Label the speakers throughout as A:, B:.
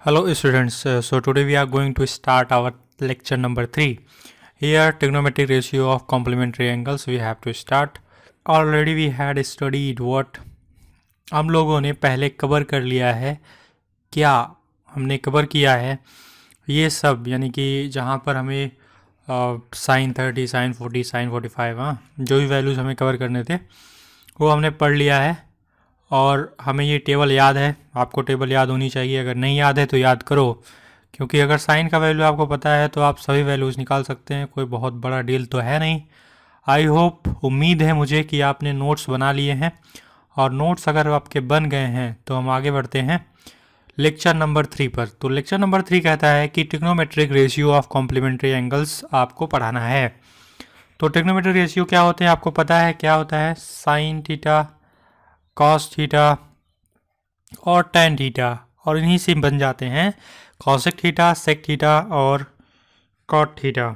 A: Hello students, so today we are going to start our lecture number 3. Here trigonometric ratio of complementary angles we have to start. Already we had studied what हम लोगों ने पहले cover कर लिया है, क्या हमने cover किया है ये सब, यानी कि जहाँ पर हमें साइन 30, साइन 40, साइन 45 हाँ जो भी वैल्यूज़ हमें कवर करने थे वो हमने पढ़ लिया है और हमें ये टेबल याद है। आपको टेबल याद होनी चाहिए, अगर नहीं याद है तो याद करो, क्योंकि अगर साइन का वैल्यू आपको पता है तो आप सभी वैल्यूज़ निकाल सकते हैं, कोई बहुत बड़ा डील तो है नहीं। आई होप, उम्मीद है मुझे कि आपने नोट्स बना लिए हैं, और नोट्स अगर आपके बन गए हैं तो हम आगे बढ़ते हैं लेक्चर नंबर 3 पर। तो लेक्चर नंबर 3 कहता है कि trigonometric ratio of complementary angles आपको पढ़ाना है। तो ट्रिग्नोमेट्रिक रेशियो क्या होते हैं आपको पता है, क्या होता है? साइन थीटा, कॉस थीटा और टेन थीटा, और इन्हीं से बन जाते हैं कॉसेक थीटा, सेक थीटा और कॉट थीटा।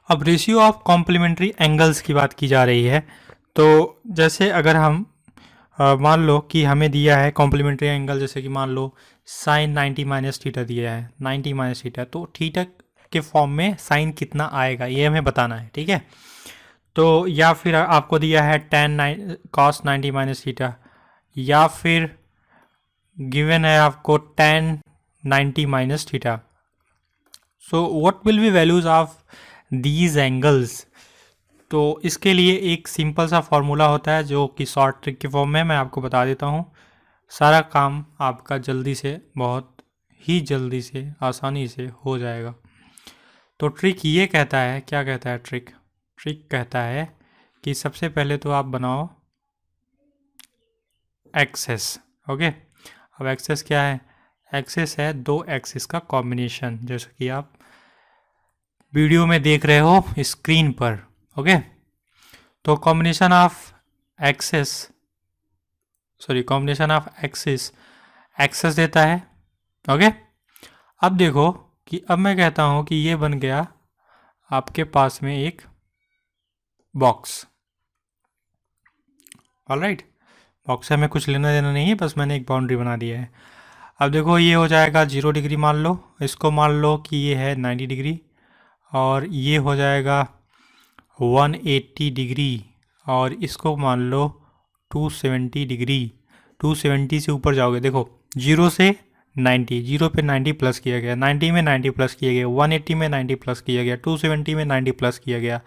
A: अब रेशियो ऑफ कॉम्प्लीमेंट्री एंगल्स की बात की जा रही है, तो जैसे अगर हम मान लो कि हमें दिया है कॉम्प्लीमेंट्री एंगल, जैसे कि मान लो साइन 90 माइनस थीटा दिया है, 90 माइनस थीटा, तो थीटा के फॉर्म में साइन कितना आएगा ये हमें बताना है, ठीक है। तो या फिर आपको दिया है टेन कॉस 90 माइनस थीटा, या फिर गिवन है आपको ten 90 minus theta. So what will be values of these angles? तो इसके लिए एक सिंपल सा फॉर्मूला होता है जो कि शॉर्ट ट्रिक के फॉर्म में मैं आपको बता देता हूँ। सारा काम आपका जल्दी से, बहुत ही जल्दी से, आसानी से हो जाएगा। तो ट्रिक ये कहता है, क्या कहता है ट्रिक? ट्रिक कहता है कि सबसे पहले तो आप बनाओ एक्सेस, ओके। अब एक्सेस क्या है? एक्सेस है दो एक्सिस का कॉम्बिनेशन, जैसे कि आप वीडियो में देख रहे हो स्क्रीन पर, ओके। तो combination of axes, combination of axis axes देता है, ओके। अब देखो कि अब मैं कहता हूं कि ये बन गया आपके पास में एक बॉक्स, ऑलराइट। बॉक्स से हमें कुछ लेना देना नहीं है, बस मैंने एक बाउंड्री बना दिया है। अब देखो ये हो जाएगा 0 डिग्री, मान लो इसको, मान लो कि ये है 90 डिग्री, और ये हो जाएगा 180 डिग्री, और इसको मान लो 270 डिग्री। 270 से ऊपर जाओगे, देखो 0 से 90, 0 पे 90 प्लस किया गया, 90 में 90 प्लस किया गया, 180 में 90 प्लस किया गया, 270 में 90 प्लस किया गया।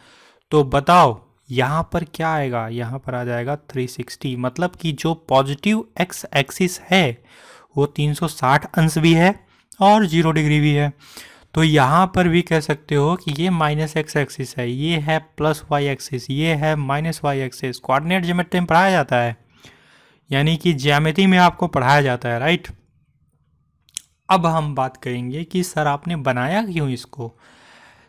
A: तो बताओ यहाँ पर क्या आएगा? यहाँ पर आ जाएगा 360, मतलब कि जो पॉजिटिव एक्स एक्सिस है वो 360 अंश भी है और 0 डिग्री भी है। तो यहाँ पर भी कह सकते हो कि ये माइनस एक्स एक्सिस है, ये है प्लस वाई एक्सिस, ये है minus Y axis. Coordinate geometry में पढ़ाया जाता है, यानी कि ज्यामिति में आपको पढ़ाया जाता है, राइट। अब हम बात करेंगे कि सर आपने बनाया क्यों इसको?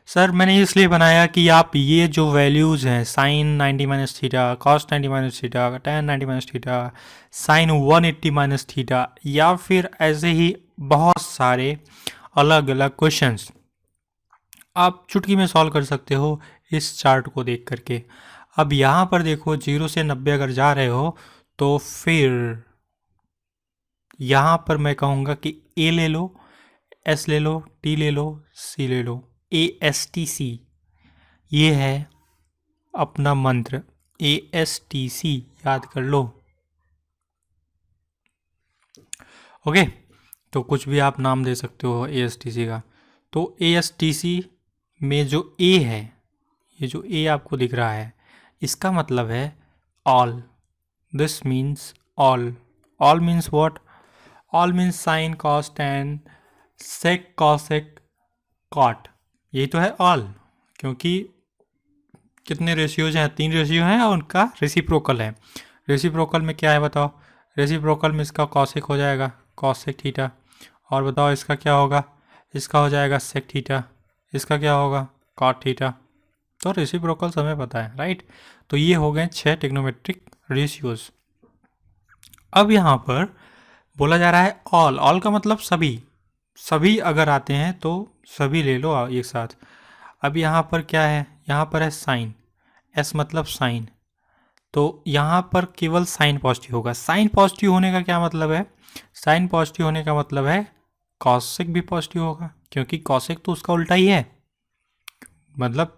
A: सर मैंने इसलिए बनाया कि आप ये जो वैल्यूज़ हैं, sine 90 minus theta, cos 90 minus theta, tan 90 minus theta, sine 180 minus theta, या फिर ऐसे ही बहुत सारे अलग अलग क्वेश्चंस आप चुटकी में सॉल्व कर सकते हो इस चार्ट को देख करके। अब यहाँ पर देखो 0 से 90 अगर जा रहे हो तो फिर यहाँ पर मैं कहूँगा कि ए ले लो, एस ले लो, टी ले लो, सी ले लो। ASTC ये है अपना मंत्र, ASTC याद कर लो, ओके। तो कुछ भी आप नाम दे सकते हो ASTC का। तो ASTC में जो A है, ये जो A आपको दिख रहा है, इसका मतलब है all. This means all. All means what? All means sine, cos, tan, sec, cosec, cot, यही तो है ऑल। क्योंकि कितने रेशियोज हैं? 3 रेशियो हैं और उनका रेसिप्रोकल है। रेसिप्रोकल में क्या है बताओ? रेसिप्रोकल में इसका कॉसेक हो जाएगा कॉसेक थीटा, और बताओ इसका क्या होगा? इसका हो जाएगा सेक थीटा, इसका क्या होगा? Cot theta. तो रेसिप्रोकल हमें पता है, राइट। तो ये हो गए 6 ट्रिग्नोमेट्रिक रेशियोज। अब यहाँ पर बोला जा रहा है ऑल। ऑल का मतलब सभी, सभी अगर आते हैं तो सभी ले लो एक साथ। अब यहाँ पर क्या है? यहाँ पर है साइन, एस मतलब साइन, तो यहाँ पर केवल साइन पॉजिटिव होगा। साइन पॉजिटिव होने का क्या मतलब है? साइन पॉजिटिव होने का मतलब है कॉसेक भी पॉजिटिव होगा, क्योंकि कॉसेक तो उसका उल्टा ही है। मतलब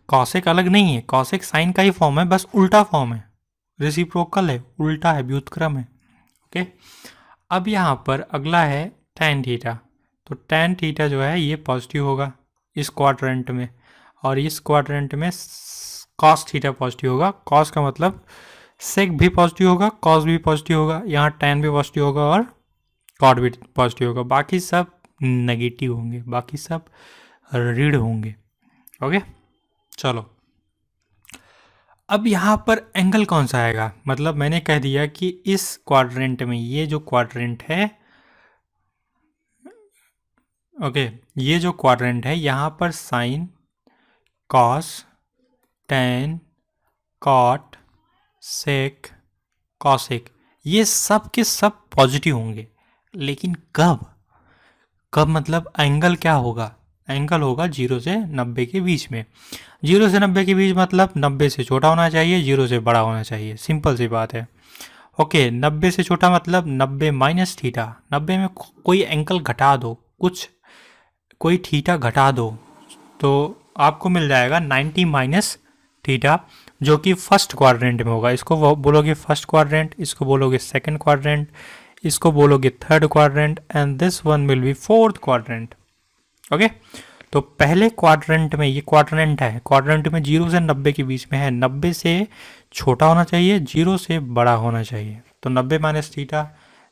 A: कॉसेक अलग नहीं है, कॉसेक साइन का ही फॉर्म है, बस उल्टा फॉर्म है, रेसिप्रोकल है, उल्टा है, व्युत्क्रम है। ओके, अब यहाँ पर अगला है tan थीटा। तो tan थीटा जो है ये पॉजिटिव होगा इस क्वाड्रेंट में, और इस क्वाड्रेंट में cos थीटा पॉजिटिव होगा। cos का मतलब सेक भी पॉजिटिव होगा, cos भी पॉजिटिव होगा, यहाँ tan भी पॉजिटिव होगा और cot भी पॉजिटिव होगा। बाकी सब नेगेटिव होंगे, बाकी सब ऋण होंगे। ओके, चलो अब यहाँ पर एंगल कौन सा आएगा? मतलब मैंने कह दिया कि इस क्वाड्रेंट में, ये जो क्वाड्रेंट है, ओके, ये जो क्वाड्रेंट है यहाँ पर साइन, कॉस, टैन, कॉट, सेक, कॉसेक, ये सब के सब पॉजिटिव होंगे। लेकिन कब? कब मतलब एंगल क्या होगा? एंगल होगा 0 से 90 के बीच में। 0 से 90 के बीच मतलब 90 से छोटा होना चाहिए, 0 से बड़ा होना चाहिए, सिंपल सी बात है। ओके, 90 से छोटा मतलब 90 माइनस थीटा। 90 में कोई एंगल घटा दो, कुछ कोई थीटा घटा दो, तो आपको मिल जाएगा 90 माइनस थीटा, जो कि फर्स्ट क्वाड्रेंट में होगा। इसको बोलोगे फर्स्ट क्वाड्रेंट, इसको बोलोगे सेकंड क्वाड्रेंट, इसको बोलोगे third quadrant, and this one will be fourth quadrant. Okay, तो पहले क्वाड्रेंट में, ये क्वाड्रेंट है, क्वाड्रेंट में 0 से 90 के बीच में है, 90 से छोटा होना चाहिए, 0 से बड़ा होना चाहिए। तो 90 माइनस थीटा,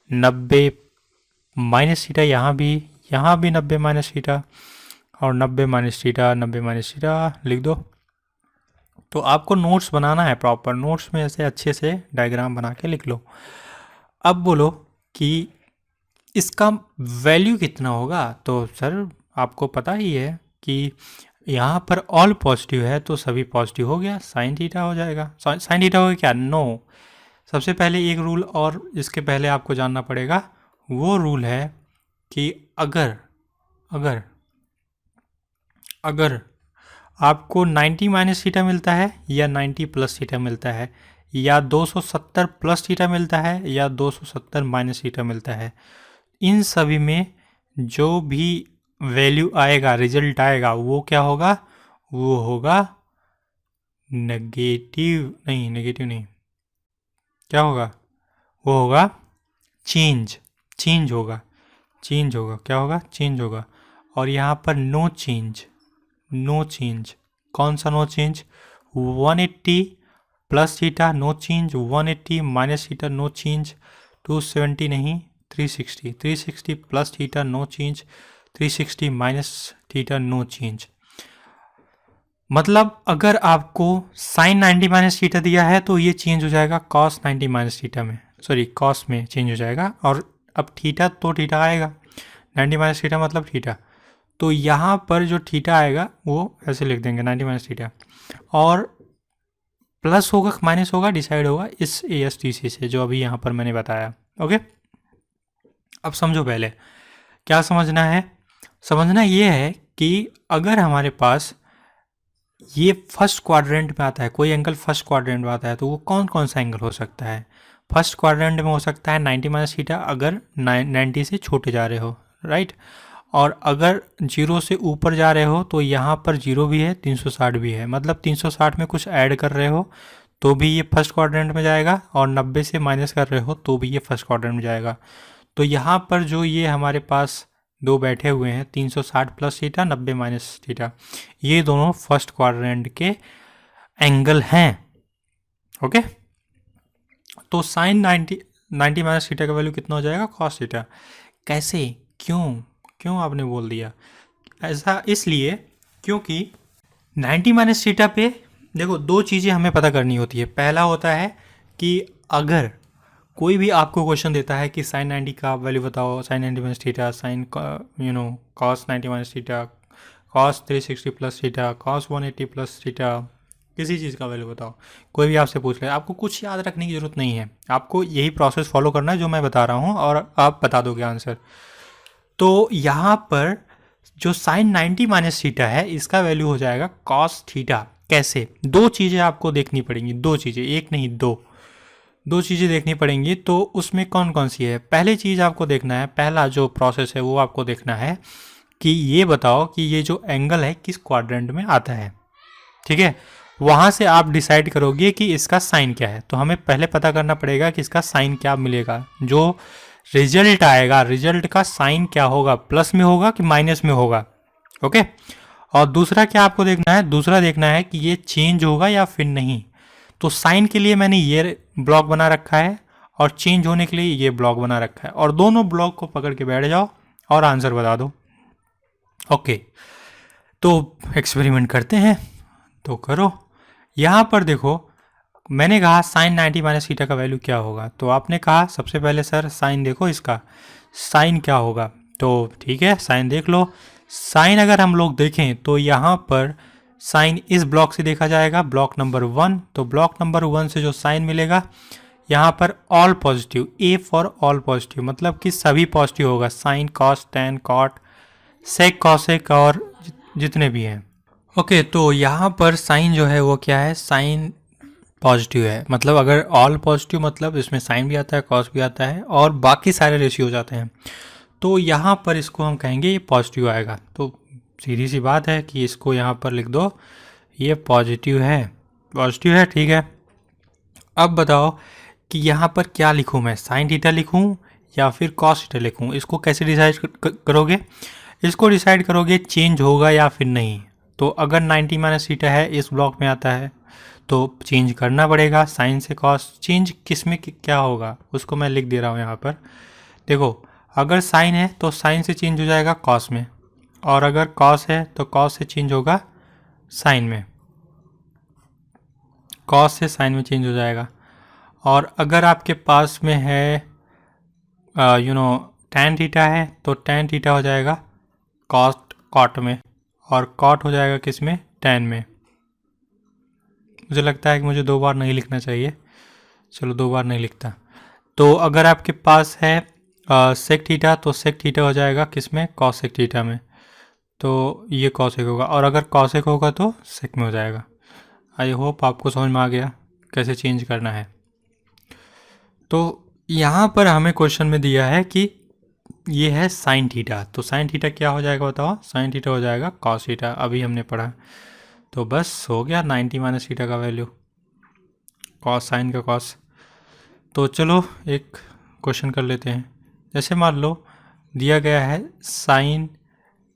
A: 90 माइनस थीटा, यहाँ भी 90 माइनस थीटा, और 90 माइनस थीटा, 90 माइनस थीटा लिख दो। तो आपको नोट्स बनाना है प्रॉपर, नोट्स में ऐसे अच्छे से डायग्राम बना के लिख लो। अब बोलो कि इसका वैल्यू कितना होगा? तो सर आपको पता ही है कि यहाँ पर ऑल पॉजिटिव है तो सभी पॉजिटिव हो गया, साइन थीटा हो जाएगा। साइन थीटा हो गया क्या? नो। सबसे पहले एक रूल और इसके पहले आपको जानना पड़ेगा, वो रूल है कि अगर अगर अगर आपको 90 माइनस थीटा मिलता है या 90 प्लस थीटा मिलता है, या 270 प्लस थीटा मिलता है या 270 माइनस थीटा मिलता है, इन सभी में जो भी वैल्यू आएगा, रिजल्ट आएगा, वो क्या होगा? वो होगा नेगेटिव नहीं, क्या होगा? वो होगा चेंज होगा, क्या होगा? चेंज होगा। और यहाँ पर नो चेंज, कौन सा no change? 180 plus theta no change, 180 minus theta no change, 270 नहीं, 360 plus theta no change, 360 minus theta no change. मतलब अगर आपको साइन 90 माइनस थीटा दिया है तो ये चेंज हो जाएगा कॉस 90 माइनस थीटा में, सॉरी कॉस में चेंज हो जाएगा। और अब थीटा तो थीटा आएगा, 90 माइनस थीटा मतलब थीटा, तो यहाँ पर जो थीटा आएगा वो ऐसे लिख देंगे 90 माइनस थीटा, और प्लस होगा माइनस होगा डिसाइड होगा इस ASTC से, जो अभी यहाँ पर मैंने बताया। ओके, अब समझो पहले क्या समझना है। समझना ये है कि अगर हमारे पास ये फर्स्ट क्वाड्रेंट में आता है, कोई एंगल फर्स्ट क्वाड्रेंट में आता है, तो वो कौन कौन सा एंगल हो सकता है? फर्स्ट क्वाड्रेंट में हो सकता है 90 माइनस थीटा, अगर 90 से छोटे जा रहे हो, राइट। और अगर 0 से ऊपर जा रहे हो तो यहाँ पर 0 भी है, 360 भी है, मतलब 360 में कुछ ऐड कर रहे हो तो भी ये फर्स्ट क्वाड्रेंट में जाएगा, और 90 से माइनस कर रहे हो तो भी ये फर्स्ट क्वाड्रेंट में जाएगा। तो यहाँ पर जो ये हमारे पास दो बैठे हुए हैं, 360 प्लस थीटा, 90 माइनस थीटा, ये दोनों फर्स्ट क्वाड्रेंट के एंगल हैं। ओके, तो साइन 90 माइनस थीटा का वैल्यू कितना हो जाएगा? Cos theta. कैसे? क्यों आपने बोल दिया ऐसा? इसलिए क्योंकि 90 माइनस थीटा पे देखो दो चीज़ें हमें पता करनी होती है। पहला होता है कि अगर कोई भी आपको क्वेश्चन देता है कि साइन 90 का वैल्यू बताओ, sine 90 minus theta, sine cos 90 minus theta, cos 360 plus theta, cos 180 plus theta, किसी चीज़ का वैल्यू बताओ, कोई भी आपसे पूछ ले, आपको कुछ याद रखने की ज़रूरत नहीं है, आपको यही प्रोसेस फॉलो करना है जो मैं बता रहा हूँ, और आप बता दोगे आंसर। तो यहाँ पर जो साइन 90 माइनस थीटा है, इसका वैल्यू हो जाएगा कॉस थीटा। कैसे? दो चीज़ें आपको देखनी पड़ेंगी, दो चीज़ें, एक नहीं दो चीज़ें देखनी पड़ेंगी। तो उसमें कौन कौन सी है? पहली चीज़ आपको देखना है, पहला जो प्रोसेस है वो आपको देखना है कि ये बताओ कि ये जो एंगल है किस क्वाड्रेंट में आता है। ठीक है, वहाँ से आप डिसाइड करोगे कि इसका साइन क्या है। तो हमें पहले पता करना पड़ेगा कि इसका साइन क्या मिलेगा। जो रिजल्ट आएगा, रिजल्ट का साइन क्या होगा, प्लस में होगा कि माइनस में होगा। ओके, और दूसरा क्या आपको देखना है? दूसरा देखना है कि ये चेंज होगा या फिर नहीं। तो साइन के लिए मैंने ये ब्लॉक बना रखा है और चेंज होने के लिए ये ब्लॉक बना रखा है, और दोनों ब्लॉक को पकड़ के बैठ जाओ और आंसर बता दो। ओके, तो एक्सपेरिमेंट करते हैं, तो करो। यहाँ पर देखो, मैंने कहा साइन 90 माइनस थीटा का वैल्यू क्या होगा। तो आपने कहा सबसे पहले सर साइन देखो, इसका साइन क्या होगा। तो ठीक है, साइन देख लो। साइन अगर हम लोग देखें तो यहाँ पर साइन इस ब्लॉक से देखा जाएगा, ब्लॉक नंबर 1। तो ब्लॉक नंबर 1 से जो साइन मिलेगा, यहाँ पर all positive, A for all positive, मतलब कि सभी पॉजिटिव होगा। साइन, कॉस, टेन, कॉट, सेक, कॉसेक और जितने भी हैं। ओके, तो यहाँ पर साइन जो है वो क्या है? साइन पॉजिटिव है, मतलब अगर ऑल पॉजिटिव मतलब इसमें साइन भी आता है, कॉस भी आता है और बाकी सारे रेशियो हो जाते हैं। तो यहाँ पर इसको हम कहेंगे ये पॉजिटिव आएगा। तो सीधी सी बात है कि इसको यहाँ पर लिख दो, ये पॉजिटिव है, पॉजिटिव है। ठीक है, अब बताओ कि यहाँ पर क्या लिखूँ मैं? साइन थीटा लिखूँ या फिर कॉस थीटा लिखूँ? इसको कैसे डिसाइड करोगे? इसको डिसाइड करोगे चेंज होगा या फिर नहीं। तो अगर 90 माइनस थीटा है, इस ब्लॉक में आता है, तो चेंज करना पड़ेगा। साइन से कॉस, चेंज किस में क्या होगा उसको मैं लिख दे रहा हूँ यहाँ पर। देखो, अगर साइन है तो साइन से चेंज हो जाएगा कॉस में, और अगर कॉस है तो कॉस से चेंज होगा साइन में, कॉस से साइन में चेंज हो जाएगा। और अगर आपके पास में है टैन थीटा है, तो टैन थीटा हो जाएगा कॉट, कॉट में, और कॉट हो जाएगा किस में? टैन में। मुझे लगता है कि मुझे दो बार नहीं लिखना चाहिए, चलो दो बार नहीं लिखता। तो अगर आपके पास है सेक थीटा, तो सेक थीटा हो जाएगा किस में? कॉसेक थीटा में। तो ये कॉसेक होगा, और अगर कॉसेक होगा तो सेक में हो जाएगा। आई होप आपको समझ में आ गया कैसे चेंज करना है। तो यहाँ पर हमें क्वेश्चन में दिया है कि ये है साइन थीटा, तो साइन थीटा क्या हो जाएगा बताओ? साइन थीटा हो जाएगा कॉस थीटा, अभी हमने पढ़ा। तो बस हो गया 90 माइनस थीटा का वैल्यू, कॉस, साइन का कॉस। तो चलो एक क्वेश्चन कर लेते हैं। जैसे मान लो दिया गया है साइन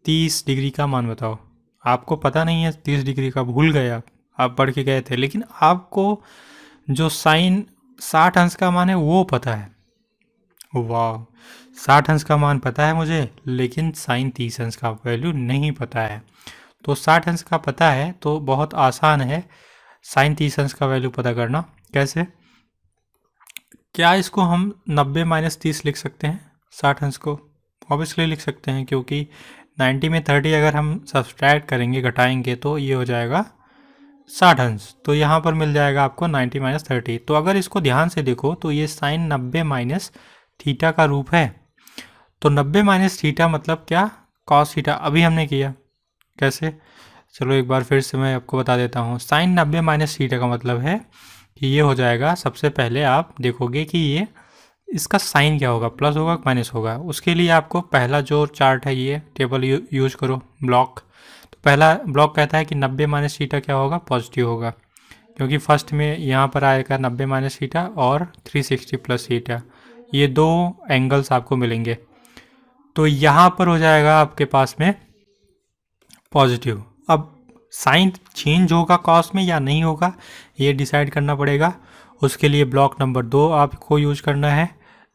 A: 30 डिग्री का मान बताओ। आपको पता नहीं है 30 डिग्री का, भूल गए आप पढ़ के गए थे, लेकिन आपको जो साइन 60 अंश का मान है वो पता है। वाह, 60 अंश का मान पता है मुझे, लेकिन साइन 30 अंश का वैल्यू नहीं पता है। तो 60 अंश का पता है तो बहुत आसान है साइन 30 अंश का वैल्यू पता करना। कैसे? क्या इसको हम 90 माइनस 30 लिख सकते हैं 60 अंश को? ऑब्वियसली लिख सकते हैं, क्योंकि 90 में 30 अगर हम सब्सट्रैक्ट करेंगे, घटाएंगे, तो ये हो जाएगा 60 अंश। तो यहाँ पर मिल जाएगा आपको 90 माइनस 30। तो अगर इसको ध्यान से देखो तो ये साइन 90 माइनस थीटा का रूप है। तो 90 माइनस थीटा मतलब क्या? Cos theta. अभी हमने किया। कैसे? चलो एक बार फिर से मैं आपको बता देता हूँ। साइन 90 माइनस थीटा का मतलब है कि ये हो जाएगा, सबसे पहले आप देखोगे कि ये इसका साइन क्या होगा, प्लस होगा माइनस होगा। उसके लिए आपको पहला जो चार्ट है ये टेबल यूज करो, ब्लॉक। तो पहला ब्लॉक कहता है कि 90 माइनस थीटा क्या होगा? पॉजिटिव होगा, क्योंकि फर्स्ट में यहाँ पर आएगा 90 माइनस थीटा और 360 प्लस थीटा, ये दो एंगल्स आपको मिलेंगे। तो यहाँ पर हो जाएगा आपके पास में पॉजिटिव। अब साइन चेंज होगा कॉस में या नहीं होगा, ये डिसाइड करना पड़ेगा। उसके लिए ब्लॉक नंबर 2 आपको यूज करना है।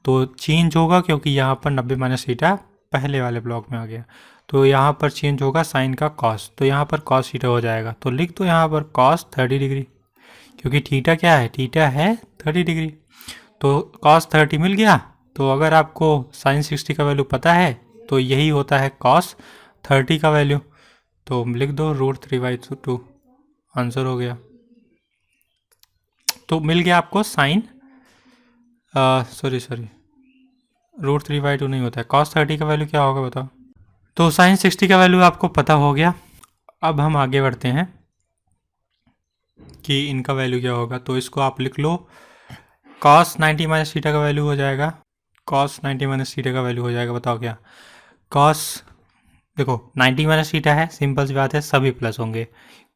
A: तो चेंज होगा क्योंकि यहाँ पर 90 माइनस थीटा पहले वाले ब्लॉक में आ गया, तो यहाँ पर चेंज होगा साइन का कॉस, तो यहाँ पर कॉस थीटा हो जाएगा। तो लिख दो यहाँ पर कॉस 30 डिग्री, क्योंकि थीटा क्या है? थीटा है 30 डिग्री। तो कॉस 30 मिल गया। तो अगर आपको साइन 60 का वैल्यू पता है तो यही होता है कॉस 30 का वैल्यू। तो लिख दो √3/2, आंसर हो गया। तो मिल गया आपको साइन सॉरी √3/2 नहीं होता है, कॉस 30 का वैल्यू क्या होगा बताओ? तो साइन 60 का वैल्यू आपको पता हो गया। अब हम आगे बढ़ते हैं। कि इनका वैल्यू क्या होगा, तो इसको आप लिख लो cos 90 माइनस थीटा का वैल्यू हो जाएगा, cos 90 माइनस थीटा का वैल्यू हो जाएगा, बताओ क्या। cos देखो 90 माइनस थीटा है, सिंपल सी बात है, सभी प्लस होंगे,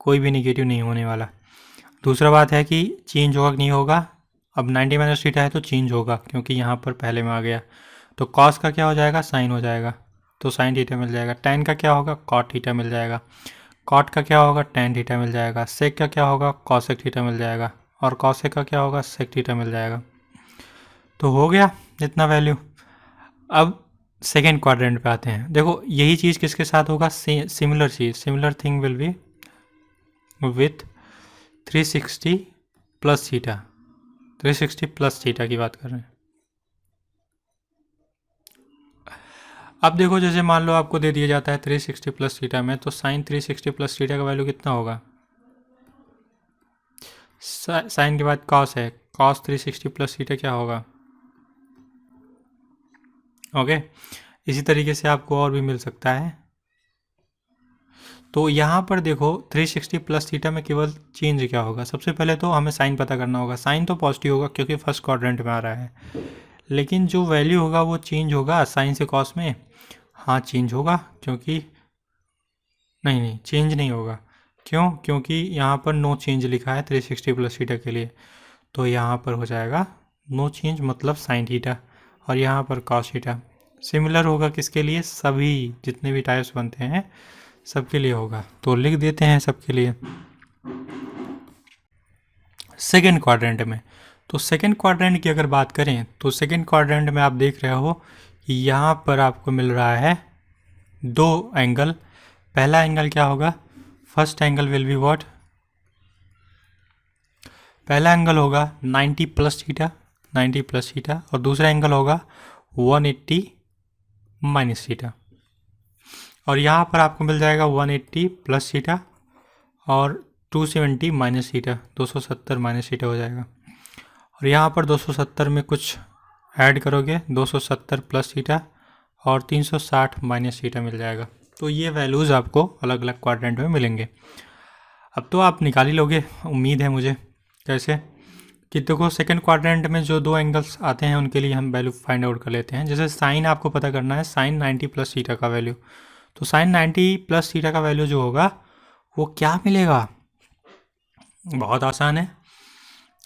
A: कोई भी निगेटिव नहीं होने वाला। दूसरा बात है कि चेंज होगा कि नहीं होगा, अब 90 माइनस थीटा है तो चेंज होगा क्योंकि यहाँ पर पहले में आ गया, तो कॉस का क्या हो जाएगा, साइन हो जाएगा, तो साइन थीटा मिल जाएगा। टेन का क्या होगा, कॉट थीटा मिल जाएगा। कॉट का क्या होगा, टेन थीटा मिल जाएगा। सेक का क्या होगा, कॉसेक थीटा मिल जाएगा। और कॉसेक का क्या होगा, सेक थीटा मिल जाएगा। तो हो गया इतना वैल्यू। अब सेकेंड क्वाड्रेंट पे आते हैं। देखो यही चीज़ किसके साथ होगा, similar cheese, similar thing will be with 360 plus theta, 360 plus theta की बात कर रहे हैं। अब देखो जैसे मान लो आपको दे दिया जाता है 360 प्लस थीटा में, तो साइन 360 प्लस थीटा का वैल्यू कितना होगा, साइन के बाद कॉस है, कॉस 360 प्लस थीटा क्या होगा, ओके। इसी तरीके से आपको और भी मिल सकता है। तो यहाँ पर देखो 360 प्लस थीटा में केवल चेंज क्या होगा, सबसे पहले तो हमें साइन पता करना होगा। साइन तो पॉजिटिव होगा क्योंकि फर्स्ट क्वाड्रेंट में आ रहा है, लेकिन जो वैल्यू होगा वो चेंज होगा साइन से कॉस में। हाँ चेंज होगा, क्योंकि नहीं चेंज नहीं होगा। क्यों, क्योंकि यहाँ पर नो चेंज लिखा है 360 प्लस थीटा के लिए, तो यहाँ पर हो जाएगा नो चेंज मतलब साइन थीटा, और यहाँ पर कॉस थीटा। सिमिलर होगा किसके लिए, सभी जितने भी टाइप्स बनते हैं सबके लिए होगा, तो लिख देते हैं सबके लिए। सेकेंड क्वाड्रेंट में, तो सेकेंड क्वाड्रेंट की अगर बात करें तो सेकेंड क्वाड्रेंट में आप देख रहे हो कि यहाँ पर आपको मिल रहा है दो एंगल। पहला एंगल क्या होगा, first angle will be what, पहला एंगल होगा 90 प्लस थीटा, 90 प्लस थीटा, और दूसरा एंगल होगा 180 माइनस थीटा। और यहाँ पर आपको मिल जाएगा 180 प्लस थीटा और 270 माइनस थीटा, 270 माइनस थीटा हो जाएगा। और यहाँ पर 270 में कुछ ऐड करोगे, 270 प्लस थीटा और 360 माइनस थीटा मिल जाएगा। तो ये वैल्यूज़ आपको अलग अलग क्वाड्रेंट में मिलेंगे। अब तो आप निकाल ही लोगे, उम्मीद है मुझे। कैसे कि देखो सेकंड क्वाड्रेंट में जो दो एंगल्स आते हैं उनके लिए हम वैल्यू फाइंड आउट कर लेते हैं। जैसे साइन आपको पता करना है, साइन 90 प्लस थीटा का वैल्यू, तो साइन 90 प्लस थीटा का वैल्यू जो होगा वो क्या मिलेगा, बहुत आसान है।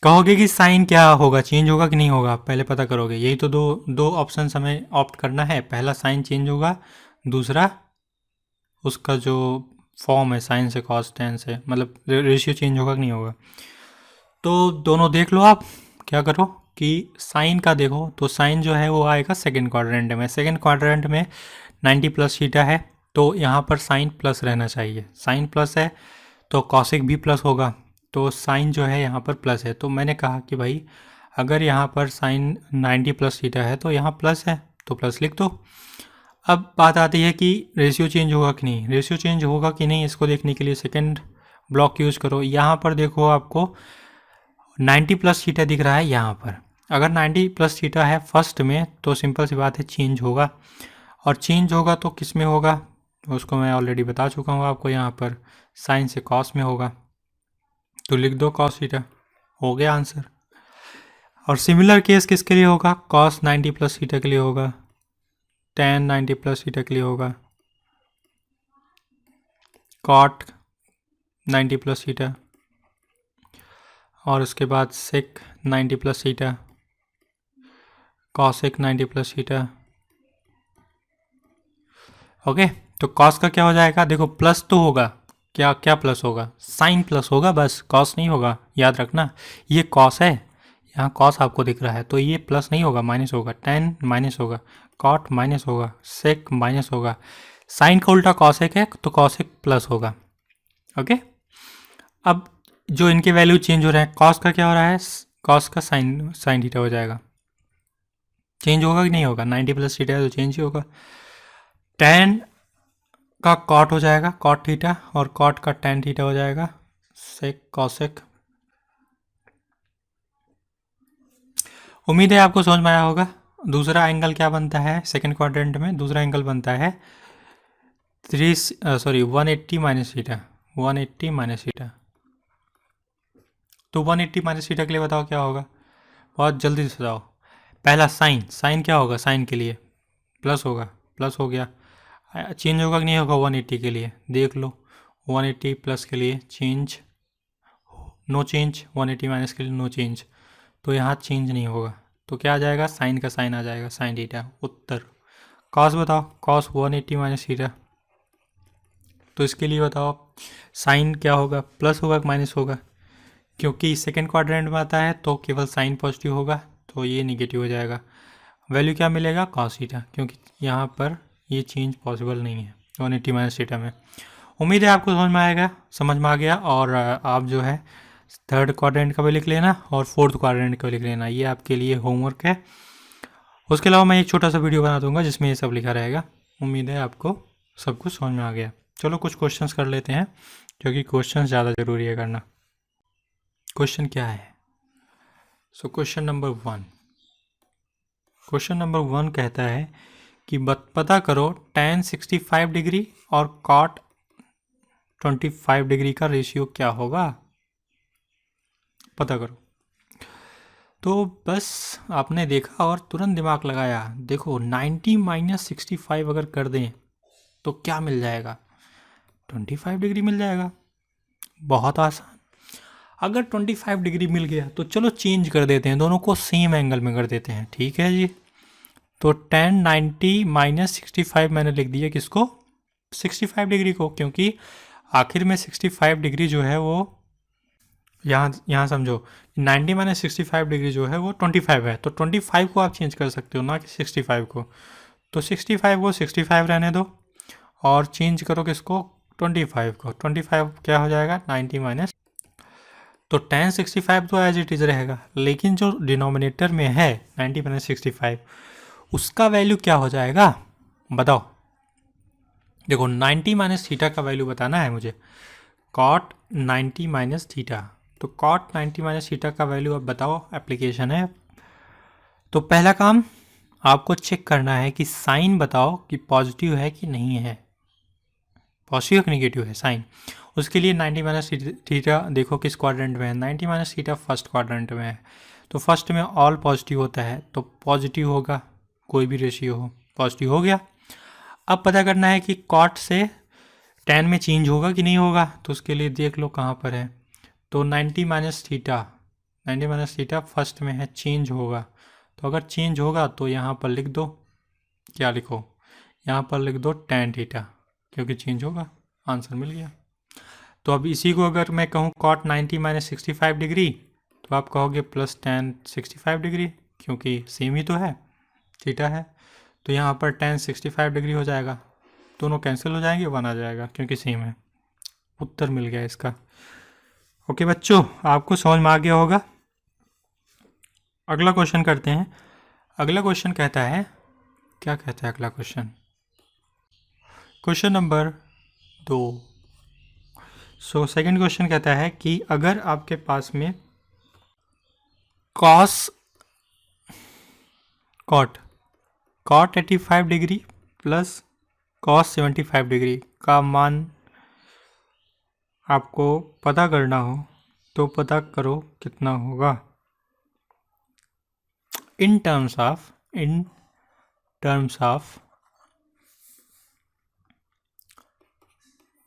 A: कहोगे कि साइन क्या होगा, चेंज होगा कि नहीं होगा, पहले पता करोगे। यही तो दो ऑप्शन हमें ऑप्ट करना है, पहला साइन चेंज होगा, दूसरा उसका जो फॉर्म है साइन से कॉस टेन से, मतलब रेशियो चेंज होगा कि नहीं होगा। तो दोनों देख लो आप, क्या करो कि साइन का देखो, तो साइन जो है वो आएगा सेकेंड क्वाड्रेंट में। सेकेंड क्वाड्रेंट में 90 प्लस थीटा है, तो यहाँ पर साइन प्लस रहना चाहिए, साइन प्लस है तो कॉसिक भी प्लस होगा, तो साइन जो है यहाँ पर प्लस है। तो मैंने कहा कि भाई अगर यहाँ पर साइन 90 प्लस थीटा है तो यहाँ प्लस है, तो प्लस लिख दो। अब बात आती है कि रेशियो चेंज होगा कि नहीं, रेशियो चेंज होगा कि नहीं इसको देखने के लिए सेकेंड ब्लॉक यूज़ करो। यहाँ पर देखो आपको 90 प्लस थीटा दिख रहा है यहाँ पर, अगर 90 प्लस थीटा है फर्स्ट में तो सिंपल सी बात है चेंज होगा, और चेंज होगा तो किस में होगा, उसको मैं ऑलरेडी बता चुका हूँ आपको, यहाँ पर साइन से कॉस में होगा, तो लिख दो कॉस थीटा, हो गया आंसर। और सिमिलर केस किसके लिए होगा, कॉस 90 प्लस थीटा के लिए होगा, टेन 90 प्लस थीटा के लिए होगा, कॉट 90 प्लस थीटा, और उसके बाद सेक 90 plus theta, cosec 90 plus theta. Okay, तो कॉस का क्या हो जाएगा, देखो प्लस तो होगा, क्या क्या प्लस होगा, साइन प्लस होगा बस, कॉस नहीं होगा, याद रखना। ये कॉस है, यहाँ कॉस आपको दिख रहा है, तो ये प्लस नहीं होगा, माइनस होगा। टेन माइनस होगा, कॉट माइनस होगा, सेक माइनस होगा, साइन का उल्टा कॉसेक है तो कॉसेक प्लस होगा। ओके, अब जो इनके वैल्यू चेंज हो रहे हैं, कॉस का क्या हो रहा है, कॉस का साइन साइन थीटा हो जाएगा, चेंज होगा कि नहीं होगा, 90 प्लस थीटा है तो चेंज ही होगा। टेन का कॉट हो जाएगा कॉट थीटा, और कॉट का टेन थीटा हो जाएगा सेक कॉसेक। उम्मीद है आपको समझ में आया होगा। दूसरा एंगल क्या बनता है सेकंड क्वाड्रेंट में, दूसरा एंगल बनता है 180 माइनस थीटा, 180 माइनस थीटा। तो 180 माइनस थीटा के लिए बताओ क्या होगा, बहुत जल्दी से बताओ। पहला साइन, साइन क्या होगा, साइन के लिए प्लस होगा, प्लस हो गया। चेंज होगा कि नहीं होगा 180 के लिए, देख लो 180 प्लस के लिए चेंज, नो चेंज, 180 माइनस के लिए नो चेंज, तो यहाँ चेंज नहीं होगा। तो क्या आ जाएगा, साइन का साइन आ जाएगा, साइन थीटा उत्तर। कॉस बताओ, कॉस 180 माइनस थीटा, तो इसके लिए बताओ साइन क्या होगा, प्लस होगा कि माइनस होगा, क्योंकि सेकेंड क्वाड्रेंट में आता है तो केवल साइन पॉजिटिव होगा, तो ये निगेटिव हो जाएगा। वैल्यू क्या मिलेगा, कॉस थीटा, क्योंकि यहाँ पर ये चेंज पॉसिबल नहीं है 180 माइनस थीटा में। उम्मीद है आपको समझ में आएगा, समझ में आ गया। और आप जो है थर्ड क्वाड्रेंट का भी लिख लेना और फोर्थ क्वाड्रेंट का भी लिख लेना, ये आपके लिए होमवर्क है। उसके अलावा मैं एक छोटा सा वीडियो बना दूंगा जिसमें ये सब लिखा रहेगा। उम्मीद है आपको सब कुछ समझ में आ गया। चलो कुछ क्वेश्चंस कर लेते हैं, क्योंकि क्वेश्चंस ज़्यादा ज़रूरी है करना। क्वेश्चन क्या है, so question number 1, question number 1 कहता है कि पता करो tan 65 डिग्री और cot 25 डिग्री का रेशियो क्या होगा, पता करो। तो बस आपने देखा और तुरंत दिमाग लगाया। देखो 90 माइनस 65 अगर कर दें तो क्या मिल जाएगा, 25 डिग्री मिल जाएगा, बहुत आसान। अगर 25 डिग्री मिल गया तो चलो चेंज कर देते हैं, दोनों को सेम एंगल में कर देते हैं, ठीक है जी। तो tan 90 माइनस 65 मैंने लिख दिया किसको, 65 डिग्री को, क्योंकि आखिर में 65 डिग्री जो है वो यहाँ समझो 90 माइनस 65 डिग्री जो है वो 25 है, तो 25 को आप चेंज कर सकते हो ना कि 65 को। तो 65 को 65 रहने दो और चेंज करो किसको, 25 को। 25 क्या हो जाएगा, 90 माइनस, तो tan 65 तो एज इट इज़ रहेगा, लेकिन जो डिनोमिनेटर में है 90 माइनस 65 उसका वैल्यू क्या हो जाएगा बताओ। देखो 90 माइनस थीटा का वैल्यू बताना है मुझे, cot 90 माइनस थीटा, तो cot 90 माइनस थीटा का वैल्यू अब बताओ, एप्लीकेशन है। तो पहला काम आपको चेक करना है कि साइन बताओ कि पॉजिटिव है कि नहीं है, पॉजिटिव कि निगेटिव है साइन। उसके लिए 90 माइनस थीटा देखो किस क्वाड्रेंट में है, 90 माइनस थीटा फर्स्ट क्वाड्रेंट में है, तो फर्स्ट में ऑल पॉजिटिव होता है, तो पॉजिटिव होगा, कोई भी रेशियो हो पॉजिटिव हो गया। अब पता करना है कि कॉट से tan में चेंज होगा कि नहीं होगा, तो उसके लिए देख लो कहाँ पर है। तो 90 minus theta, 90 minus theta first में है, चेंज होगा, तो अगर चेंज होगा तो यहाँ पर लिख दो, क्या लिखो, यहाँ पर लिख दो tan थीटा, क्योंकि चेंज होगा, आंसर मिल गया। तो अब इसी को अगर मैं कहूँ cot 90 माइनस 65 डिग्री, तो आप कहोगे प्लस tan 65 डिग्री, क्योंकि सेम ही तो है, थीटा है, तो यहाँ पर tan 65 डिग्री हो जाएगा, दोनों कैंसिल हो जाएंगे, 1 आ जाएगा क्योंकि सेम है। उत्तर मिल गया इसका। ओके बच्चों, आपको समझ में आ गया होगा। अगला क्वेश्चन करते हैं। अगला क्वेश्चन कहता है, क्या कहता है अगला question, question number 2। So second question कहता है कि अगर आपके पास में cot 85 degree plus cos 75 degree का मान आपको पता करना हो, तो पता करो कितना होगा in terms of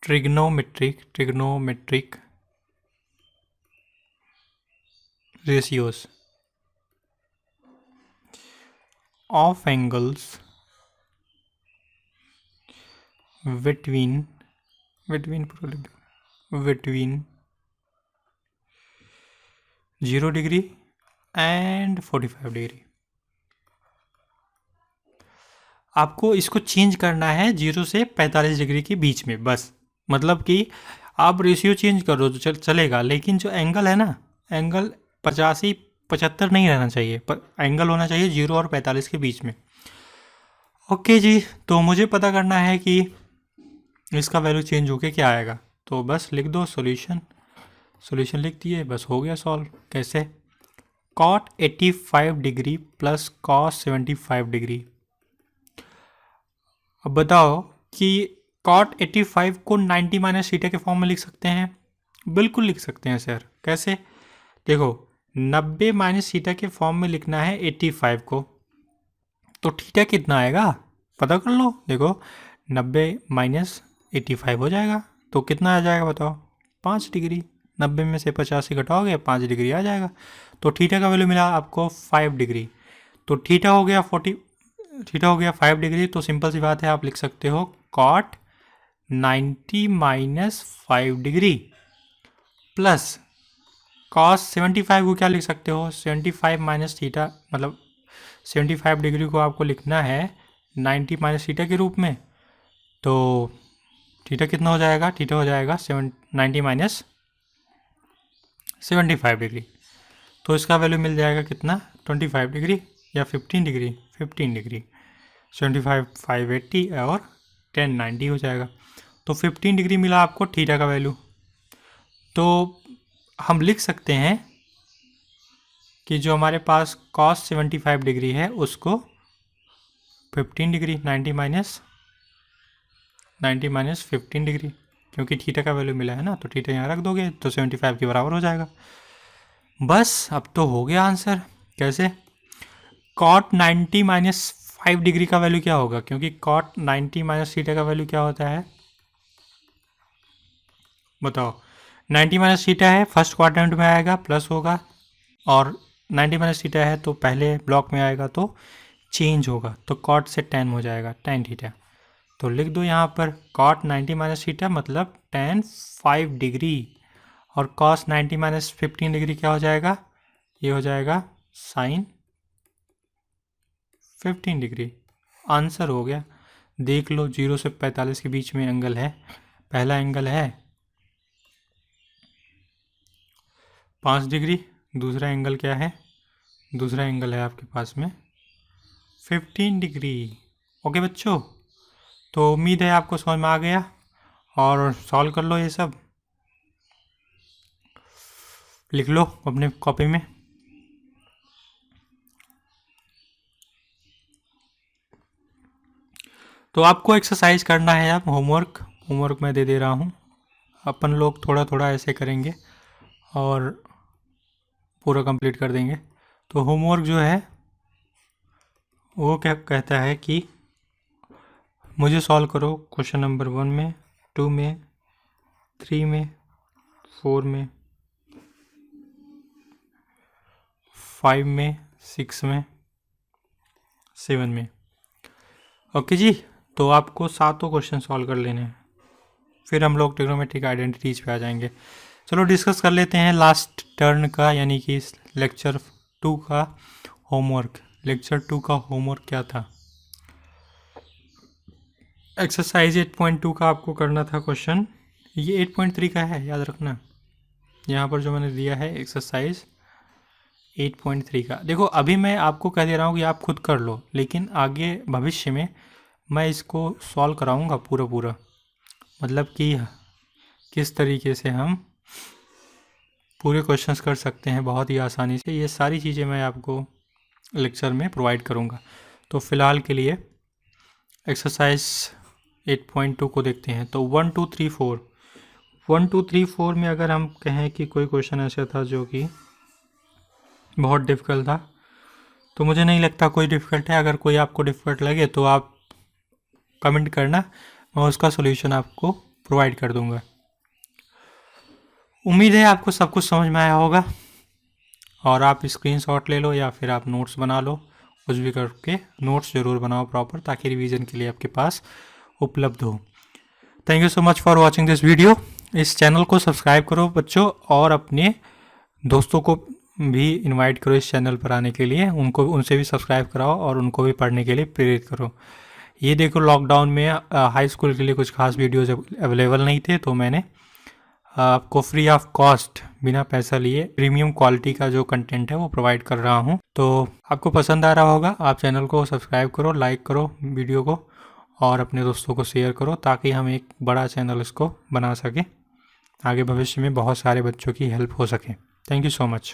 A: trigonometric ratios of angles between 0 degree and 45 degree. आपको इसको चेंज करना है 0 से 45 डिग्री के बीच में, बस मतलब कि आप रेशियो चेंज कर दो तो चलेगा, लेकिन जो एंगल है ना, एंगल 85-75 नहीं रहना चाहिए, एंगल होना चाहिए 0 और 45 के बीच में। ओके जी, तो मुझे पता करना है कि इसका वैल्यू चेंज होके क्या आएगा, तो बस लिख दो सॉल्यूशन लिख दिए, बस हो गया सॉल्व। कैसे, cot 85 degree plus cos 75 degree. अब बताओ कि cot 85 को 90 माइनस थीटा के फॉर्म में लिख सकते हैं, बिल्कुल लिख सकते हैं सर। कैसे, देखो 90 माइनस थीटा के फॉर्म में लिखना है 85 को, तो थीटा कितना आएगा पता कर लो। देखो 90 माइनस 85 हो जाएगा, तो कितना आ जाएगा बताओ, 5 डिग्री। 90 में से 85 घटाओगे 5 डिग्री आ जाएगा। तो थीटा का वैल्यू मिला आपको 5 डिग्री। तो थीटा हो गया 5 डिग्री। तो सिंपल सी बात है, आप लिख सकते हो cot 90 minus 5 degree plus cos 75 को क्या लिख सकते हो, 75 माइनस थीटा, मतलब 75 डिग्री को आपको लिखना है 90 माइनस थीटा के रूप में। तो थीटा कितना हो जाएगा, थीटा हो जाएगा 90 माइनस 75 डिग्री। तो इसका वैल्यू मिल जाएगा कितना, 25 डिग्री या 15 डिग्री, 15 डिग्री। 75 580 और 10 90 हो जाएगा। तो 15 डिग्री मिला आपको थीटा का वैल्यू। तो हम लिख सकते हैं कि जो हमारे पास cos 75 डिग्री है उसको 15 डिग्री 90 माइनस 15 डिग्री, क्योंकि थीटा का वैल्यू मिला है ना, तो थीटा यहाँ रख दोगे तो 75 के बराबर हो जाएगा। बस अब तो हो गया आंसर। कैसे, cot 90 माइनस 5 डिग्री का वैल्यू क्या होगा, क्योंकि cot 90 माइनस थीटा का वैल्यू क्या होता है बताओ। 90 माइनस थीटा है, फर्स्ट क्वाड्रेंट में आएगा प्लस होगा, और 90 माइनस थीटा है तो पहले ब्लॉक में आएगा तो चेंज होगा, तो कॉट से tan हो जाएगा, tan थीटा। तो लिख दो यहाँ पर कॉट 90 माइनस थीटा मतलब tan 5 डिग्री, और कॉस 90 माइनस 15 डिग्री क्या हो जाएगा, ये हो जाएगा साइन 15 डिग्री। आंसर हो गया। देख लो 0 से 45 के बीच में एंगल है, पहला एंगल है 5 डिग्री, दूसरा एंगल क्या है, दूसरा एंगल है आपके पास में 15 डिग्री। ओके बच्चों, तो उम्मीद है आपको समझ में आ गया, और सॉल्व कर लो, ये सब लिख लो अपने कॉपी में। तो आपको एक्सरसाइज करना है, आप होमवर्क मैं दे रहा हूँ, अपन लोग थोड़ा थोड़ा ऐसे करेंगे और पूरा कंप्लीट कर देंगे। तो होमवर्क जो है वो क्या कहता है कि मुझे सॉल्व करो क्वेश्चन नंबर 1 में, 2 में, 3 में, 4 में, 5 में, 6 में, 7 में। ओके जी, तो आपको सातों क्वेश्चन सॉल्व कर लेने हैं, फिर हम लोग ट्रिग्नोमेट्रिक आइडेंटिटीज पे आ जाएंगे। चलो डिस्कस कर लेते हैं लास्ट टर्न का, यानी कि लेक्चर 2 का होमवर्क। लेक्चर 2 का होमवर्क क्या था, एक्सरसाइज 8.2 का आपको करना था क्वेश्चन। ये 8.3 का है, याद रखना। यहाँ पर जो मैंने दिया है एक्सरसाइज 8.3 का, देखो अभी मैं आपको कह दे रहा हूँ कि आप खुद कर लो, लेकिन आगे भविष्य में मैं इसको सॉल्व कराऊँगा पूरा, मतलब कि किस तरीके से हम पूरे क्वेश्चंस कर सकते हैं बहुत ही आसानी से। ये सारी चीज़ें मैं आपको लेक्चर में प्रोवाइड करूँगा। तो फ़िलहाल के लिए एक्सरसाइज 8.2 को देखते हैं। तो 1 2 3 4 में अगर हम कहें कि कोई क्वेश्चन ऐसा था जो कि बहुत डिफ़िकल्ट था, तो मुझे नहीं लगता कोई डिफ़िकल्ट है। अगर कोई आपको डिफ़िकल्ट लगे तो आप कमेंट करना, मैं उसका सॉल्यूशन आपको प्रोवाइड कर दूंगा। उम्मीद है आपको सब कुछ समझ में आया होगा, और आप स्क्रीनशॉट ले लो या फिर आप नोट्स बना लो, कुछ भी करके नोट्स ज़रूर बनाओ प्रॉपर, ताकि रिवीजन के लिए आपके पास उपलब्ध हो। Thank you so much for watching this video. इस चैनल को सब्सक्राइब करो बच्चों, और अपने दोस्तों को भी इनवाइट करो इस चैनल पर आने के लिए, उनसे भी सब्सक्राइब कराओ और उनको भी पढ़ने के लिए प्रेरित करो। ये देखो लॉकडाउन में हाई स्कूल के लिए कुछ खास वीडियोज़ अवेलेबल नहीं थे, तो मैंने आपको फ्री ऑफ कॉस्ट बिना पैसा लिए प्रीमियम क्वालिटी का जो कंटेंट है वो प्रोवाइड कर रहा हूँ। तो आपको पसंद आ रहा होगा, आप चैनल को सब्सक्राइब करो, लाइक करो वीडियो को, और अपने दोस्तों को शेयर करो, ताकि हम एक बड़ा चैनल इसको बना सकें, आगे भविष्य में बहुत सारे बच्चों की हेल्प हो सके। Thank you so much.